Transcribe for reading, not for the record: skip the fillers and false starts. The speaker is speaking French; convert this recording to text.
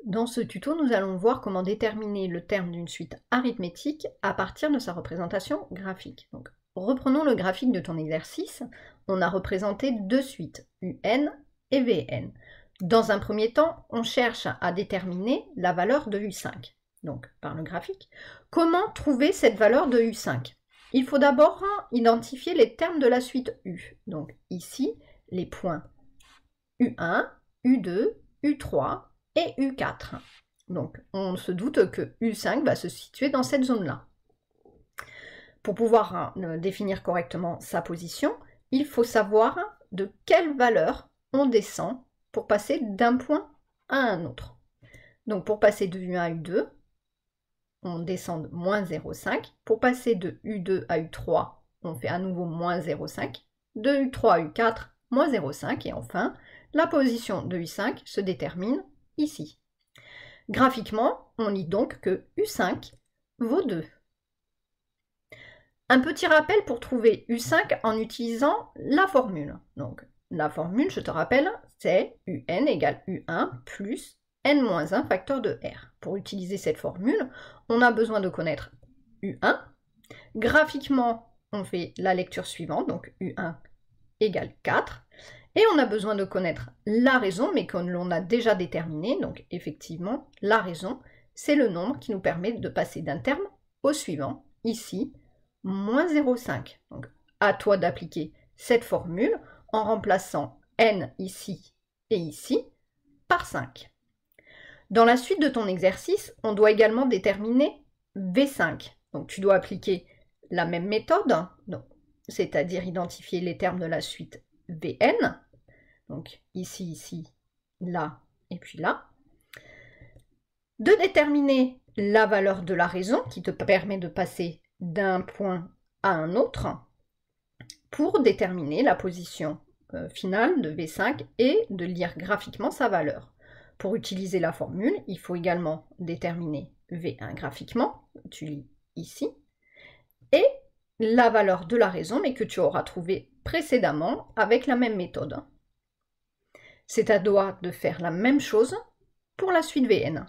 Dans ce tuto, nous allons voir comment déterminer le terme d'une suite arithmétique à partir de sa représentation graphique. Donc, reprenons le graphique de ton exercice. On a représenté deux suites, UN et VN. Dans un premier temps, on cherche à déterminer la valeur de U5. Donc, par le graphique, comment trouver cette valeur de U5? Il faut d'abord identifier les termes de la suite U. Donc, ici, les points U1, U2, U3 et U4. Donc, on se doute que U5 va se situer dans cette zone-là. Pour pouvoir définir correctement sa position, il faut savoir de quelle valeur on descend pour passer d'un point à un autre. Donc, pour passer de U1 à U2, on descend de moins 0,5. Pour passer de U2 à U3, on fait à nouveau moins 0,5. De U3 à U4, moins 0,5. Et enfin, la position de U5 se détermine ici. Graphiquement, on lit donc que U5 vaut 2. Un petit rappel pour trouver U5 en utilisant la formule. Donc, la formule, je te rappelle, c'est UN égale U1 plus N-1 facteur de R. Pour utiliser cette formule, on a besoin de connaître U1. Graphiquement, on fait la lecture suivante, donc U1 égale 4. Et on a besoin de connaître la raison, mais que l'on a déjà déterminée. Donc effectivement, la raison, c'est le nombre qui nous permet de passer d'un terme au suivant, ici, moins 0,5. Donc à toi d'appliquer cette formule en remplaçant n ici et ici par 5. Dans la suite de ton exercice, on doit également déterminer V5. Donc tu dois appliquer la même méthode, c'est-à-dire identifier les termes de la suite Vn, donc ici, là, et puis là, de déterminer la valeur de la raison qui te permet de passer d'un point à un autre pour déterminer la position finale de V5 et de lire graphiquement sa valeur. Pour utiliser la formule, il faut également déterminer V1 graphiquement, tu lis ici, et la valeur de la raison, mais que tu auras trouvée précédemment avec la même méthode. C'est à toi de faire la même chose pour la suite Vn.